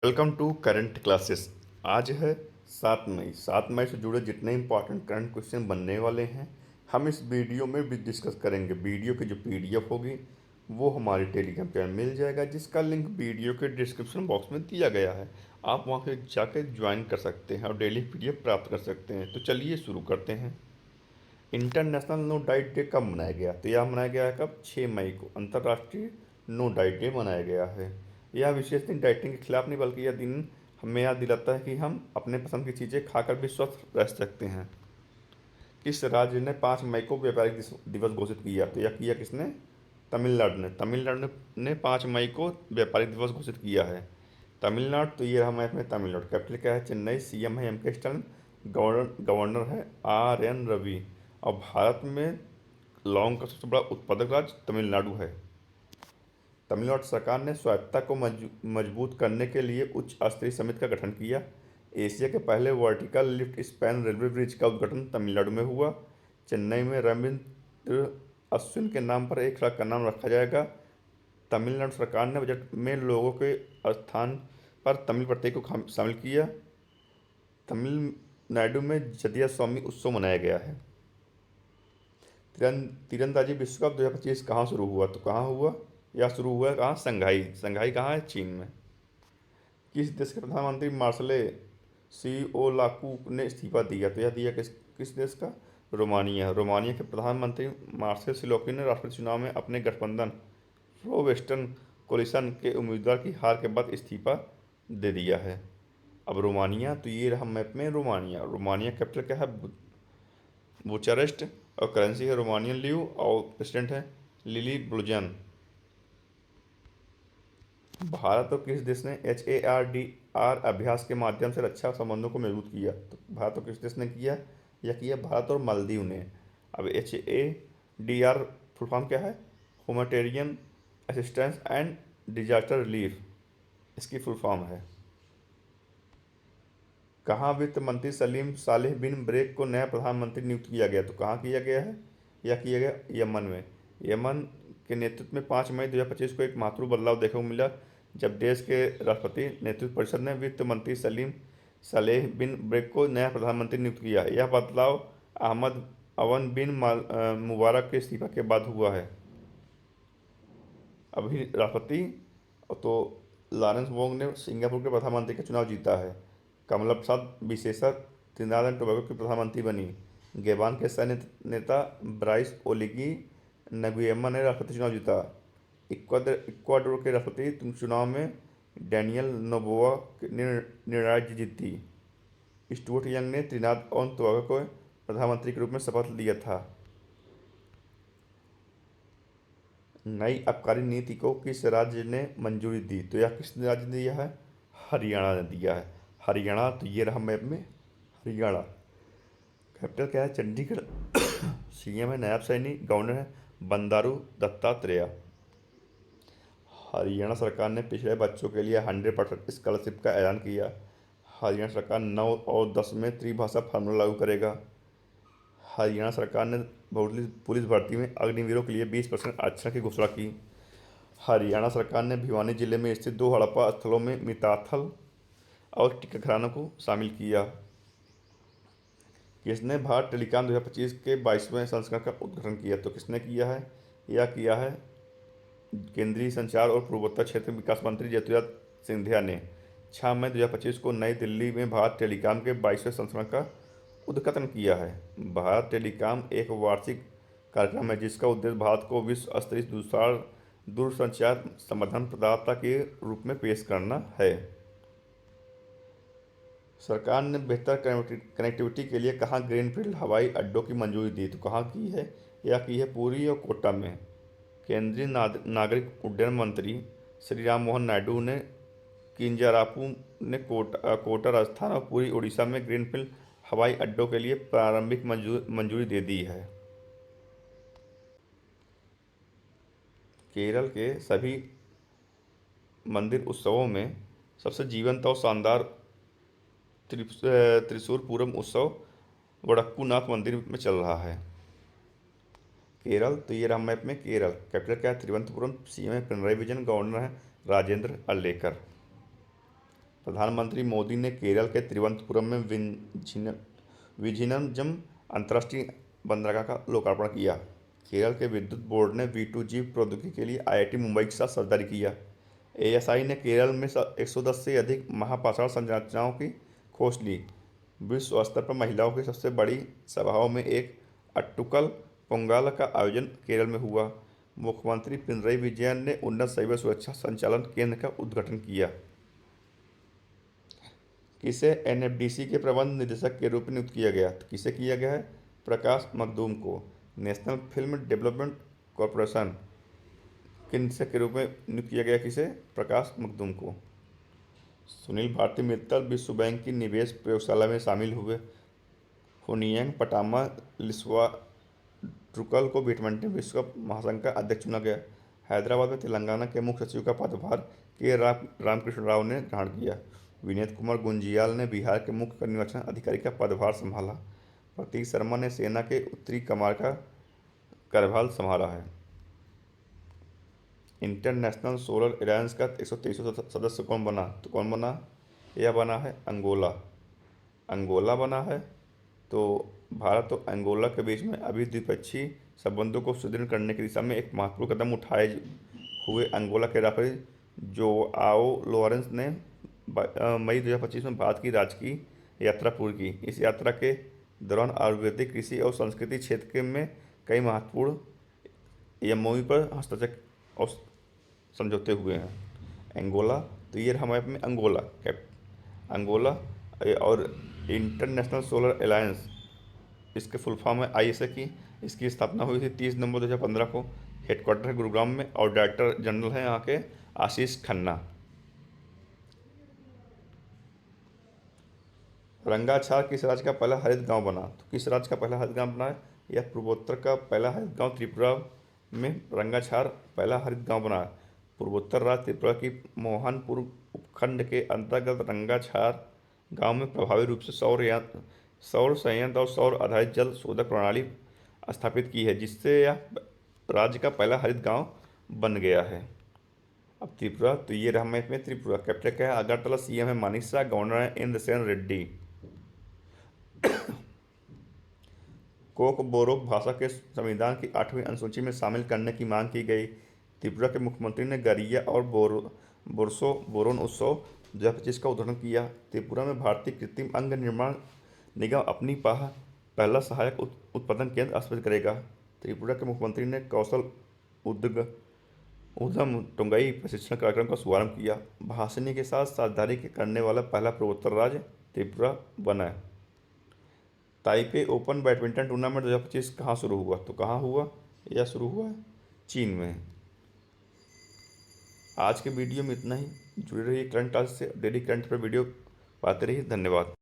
Welcome to current classes. आज है 7 मई। 7 मई से जुड़े जितने इंपॉर्टेंट करंट क्वेश्चन बनने वाले हैं हम इस वीडियो में भी डिस्कस करेंगे। वीडियो की जो पीडीएफ होगी वो हमारे टेलीग्राम चैनल मिल जाएगा, जिसका लिंक वीडियो के डिस्क्रिप्शन बॉक्स में दिया गया है। आप वहां से जाकर ज्वाइन कर सकते हैं और डेली पीडीएफ प्राप्त कर सकते हैं। तो चलिए शुरू करते हैं। इंटरनेशनल नो डाइट डे कब मनाया गया? तो यह मनाया गया है कब? 6 मई को अंतर्राष्ट्रीय नो डाइट डे मनाया गया है। यह विशेष दिन डाइटिंग के खिलाफ नहीं, बल्कि यह दिन हमें याद दिलाता है कि हम अपने पसंद की चीज़ें खाकर भी स्वस्थ रह सकते हैं। किस राज्य ने 5 मई को व्यापारिक दिवस घोषित किया? तो यह किया किसने? तमिलनाडु ने। तमिलनाडु ने 5 मई को व्यापारिक दिवस घोषित किया है। तमिलनाडु, तो ये रहा मैप में तमिलनाडु। कैपिटल क्या है? चेन्नई। सीएम है एम के स्टालिन। गवर्नर है आर एन रवि। और भारत में लौंग का सबसे बड़ा उत्पादक राज्य तमिलनाडु है। तमिलनाडु सरकार ने स्वायत्तता को मजबूत करने के लिए उच्च स्तरीय समिति का गठन किया। एशिया के पहले vertical lift span railway bridge का उद्घाटन तमिलनाडु में हुआ। चेन्नई में रविंद्र अश्विन के नाम पर एक सड़क का नाम रखा जाएगा। तमिलनाडु सरकार ने बजट में लोगों के स्थान पर तमिल प्रत्यय को शामिल किया। तमिलनाडु में जदिया स्वामी उत्सव मनाया गया है। तीरंदाजी विश्व कप 2025 कहाँ शुरू हुआ? तो कहाँ हुआ? यह शुरू हुआ कहाँ? संघाई। संघाई कहाँ है? चीन में। किस देश के प्रधानमंत्री मार्सले सिओलाकू ने इस्तीफा दिया? तो यह दिया किस किस देश का? रोमानिया। रोमानिया के प्रधानमंत्री मार्सेल सिलोकी ने राष्ट्रपति चुनाव में अपने गठबंधन प्रो वेस्टर्न कोलिशन के उम्मीदवार की हार के बाद इस्तीफा दे दिया है। अब रोमानिया, तो ये रहा मैप में रोमानिया। रोमानिया कैपिटल क्या है? बुचारेस्ट। और करेंसी है रोमानियन लीव। और प्रेसिडेंट है लिली ब्लुजन। भारत और किस देश ने HARDR अभ्यास के माध्यम से रक्षा संबंधों को मजबूत किया? तो भारत और किस देश ने किया? यह किया भारत और मालदीव ने। अब HADR फुल फॉर्म क्या है? Humanitarian assistance and disaster relief, इसकी फुल फॉर्म है। कहाँ वित्त मंत्री सलीम सालेह बिन ब्रेक को नया प्रधानमंत्री नियुक्त किया गया? तो कहाँ किया गया है? यह किया गया यमन में। यमन के नेतृत्व में 5 मई 2025 को एक महत्वपूर्ण बदलाव देखने को मिला, जब देश के राष्ट्रपति नेतृत्व परिषद ने वित्त मंत्री सलीम सालेह बिन ब्रेक को नया प्रधानमंत्री नियुक्त किया। यह बदलाव अहमद अवन बिन मुबारक के इस्तीफा के बाद हुआ है। अभी राष्ट्रपति तो लॉरेंस वोंग ने सिंगापुर के प्रधानमंत्री का चुनाव जीता है। कमला प्रसाद विशेषर त्रिनाद एंड टोबैगो की प्रधानमंत्री बनी। गेबान के सैन्य नेता ब्राइस ओलिगी नगुएमा ने राष्ट्रपति चुनाव जीता। इक्वाडोर के राष्ट्रपति चुनाव में डैनियल नोबोआ ने निर्णायक जीती। स्टुअर्ट यंग ने त्रिनाद और टोबैगो को प्रधानमंत्री के रूप में शपथ लिया था। नई आबकारी नीति को किस राज्य ने मंजूरी दी? तो यह किस राज्य ने दिया है? हरियाणा ने दिया है। हरियाणा, तो ये रहा मैप में हरियाणा। कैपिटल क्या है? चंडीगढ़। सीएम है नायब सैनी। गवर्नर है बंडारू दत्तात्रेय। हरियाणा सरकार ने पिछड़े बच्चों के लिए 100% स्कॉलरशिप का ऐलान किया। हरियाणा सरकार 9 और 10 में त्रिभाषा फार्मूला लागू करेगा। हरियाणा सरकार ने पुलिस भर्ती में अग्निवीरों के लिए 20% आरक्षण की घोषणा की। हरियाणा सरकार ने भिवानी जिले में स्थित 2 हड़प्पा स्थलों में मिताथल और टीका घरानों को शामिल किया। किसने भारत टेलीकॉम 2025 के 22वें संस्करण का उद्घाटन किया? तो किसने किया है? यह किया है केंद्रीय संचार और पूर्वोत्तर क्षेत्र विकास मंत्री ज्योतिरादित्य सिंधिया ने 6 मई 2025 को नई दिल्ली में भारत टेलीकॉम के 22वें संस्करण का उद्घाटन किया है। भारत टेलीकॉम एक वार्षिक कार्यक्रम है जिसका उद्देश्य भारत को विश्व स्तरीय दूरसंचार समाधान प्रदाता के रूप में पेश करना है। सरकार ने बेहतर कनेक्टिविटी के लिए कहाँ ग्रीनफील्ड हवाई अड्डों की मंजूरी दी? तो कहाँ की है? यह की है पुरी और कोटा में। केंद्रीय नागरिक उड्डयन मंत्री श्री राम मोहन नायडू ने किंजारापू ने कोटा राजस्थान और पूरी उड़ीसा में ग्रीनफील्ड हवाई अड्डों के लिए प्रारंभिक मंजूरी दे दी है। केरल के सभी मंदिर उत्सवों में सबसे जीवंत और शानदार त्रिशूर पूरम उत्सव वडक्कूनाथ मंदिर में चल रहा है। केरल, तो ये रहा मैप में केरल। कैपिटल क्या है? तिरुवनंतपुरम। सीएम है पिनराई विजयन। गवर्नर है राजेंद्र अलेकर। प्रधानमंत्री मोदी ने केरल के तिरुवनंतपुरम में विझिनम अंतर्राष्ट्रीय बंदरगाह का लोकार्पण किया। केरल के विद्युत बोर्ड ने V2G प्रौद्योगिकी के लिए IIT मुंबई के साथ साझेदारी किया। ASI ने केरल में 110 से अधिक महापाषाण संरचनाओं की खोज ली। विश्व स्तर पर महिलाओं की सबसे बड़ी सभाओं में एक अट्टुकल पोंगल का आयोजन केरल में हुआ। मुख्यमंत्री पिनरई विजयन ने उन्नत साइबर सुरक्षा संचालन केंद्र का उद्घाटन किया। किसे NFDC के प्रबंध निदेशक के रूप में नियुक्त किया गया? तो किसे किया गया है? प्रकाश मखदूम को। नेशनल फिल्म डेवलपमेंट कॉरपोरेशन के निदेशक के रूप में नियुक्त किया गया किसे? प्रकाश मखदूम को। सुनील भारती मित्तल विश्व बैंक की निवेश प्रयोगशाला में शामिल हुए। हुनियांग पटामा लिस्वाट्रुकल को बैडमिंटन विश्व कप महासंघ का अध्यक्ष चुना गया। हैदराबाद में तेलंगाना के मुख्य सचिव का पदभार के रामकृष्ण राव ने ग्रहण किया। विनीत कुमार गुंजियाल ने बिहार के मुख्य निर्वाचन अधिकारी का पदभार संभाला। प्रतीक शर्मा ने सेना के उत्तरी कमान का कार्यभार संभाला है। इंटरनेशनल सोलर एलायंस का 123वां सदस्य कौन बना? तो कौन बना? यह बना है अंगोला। अंगोला बना है। तो भारत और अंगोला के बीच में अभी द्विपक्षीय संबंधों को सुदृढ़ करने की दिशा में एक महत्वपूर्ण कदम उठाए हुए अंगोला के राष्ट्रपति जोआओ लोरेंस ने मई 2025 में भारत की राजकीय यात्रा पूरी की। इस यात्रा के दौरान आयुर्वेदिक, कृषि और संस्कृति क्षेत्र में कई महत्वपूर्ण MOU पर हस्ताक्षर और समझौते हुए हैं। अंगोला, तो ये हमारे में अंगोला अंगोला और इंटरनेशनल सोलर एलायंस, इसके फुल फॉर्म है ISA की। इसकी स्थापना हुई थी 30 नवंबर 2015 को। हेडक्वार्टर है गुरुग्राम में और डायरेक्टर जनरल हैं यहाँ के आशीष खन्ना। रंगाछार किस राज्य का पहला हरित गांव बना? तो किस राज्य का पहला हरित गांव बना है? यह पूर्वोत्तर का पहला हरित गांव त्रिपुरा में रंगाछार पहला हरित गांव बना है। पूर्वोत्तर राज्य त्रिपुरा की मोहनपुर उपखंड के अंतर्गत रंगाछार गांव में प्रभावी रूप से सौर संयंत्र और सौर आधारित जल शोधक प्रणाली स्थापित की है, जिससे यह राज्य का पहला हरित गांव बन गया है। अब त्रिपुरा, तो ये रहा मैप में त्रिपुरा। कैपिटल क्या है? अगरतला। CM है मनीष शाह। गवर्नर है इंद्रसेन रेड्डी। कोक बोरोक भाषा के संविधान की 8वीं अनुसूची में शामिल करने की मांग की गई। त्रिपुरा के मुख्यमंत्री ने गरिया और बोरसो बोरोन उत्सव 2025 का उद्घाटन किया। त्रिपुरा में भारतीय कृत्रिम अंग निर्माण निगम अपनी पहला सहायक उत्पादन केंद्र स्थापित करेगा। त्रिपुरा के मुख्यमंत्री ने कौशल उद्यम टोंगई प्रशिक्षण कार्यक्रम का शुभारंभ किया। भाषणी के साथ साझेदारी करने वाला पहला पूर्वोत्तर राज्य त्रिपुरा बना। ताइपे ओपन बैडमिंटन टूर्नामेंट 2025 कहाँ शुरू हुआ? तो कहाँ हुआ? यह शुरू हुआ है चीन में। आज के वीडियो में इतना ही। जुड़े रहिए करंट क्लास से। डेली करंट पर वीडियो पाते रहिए। धन्यवाद।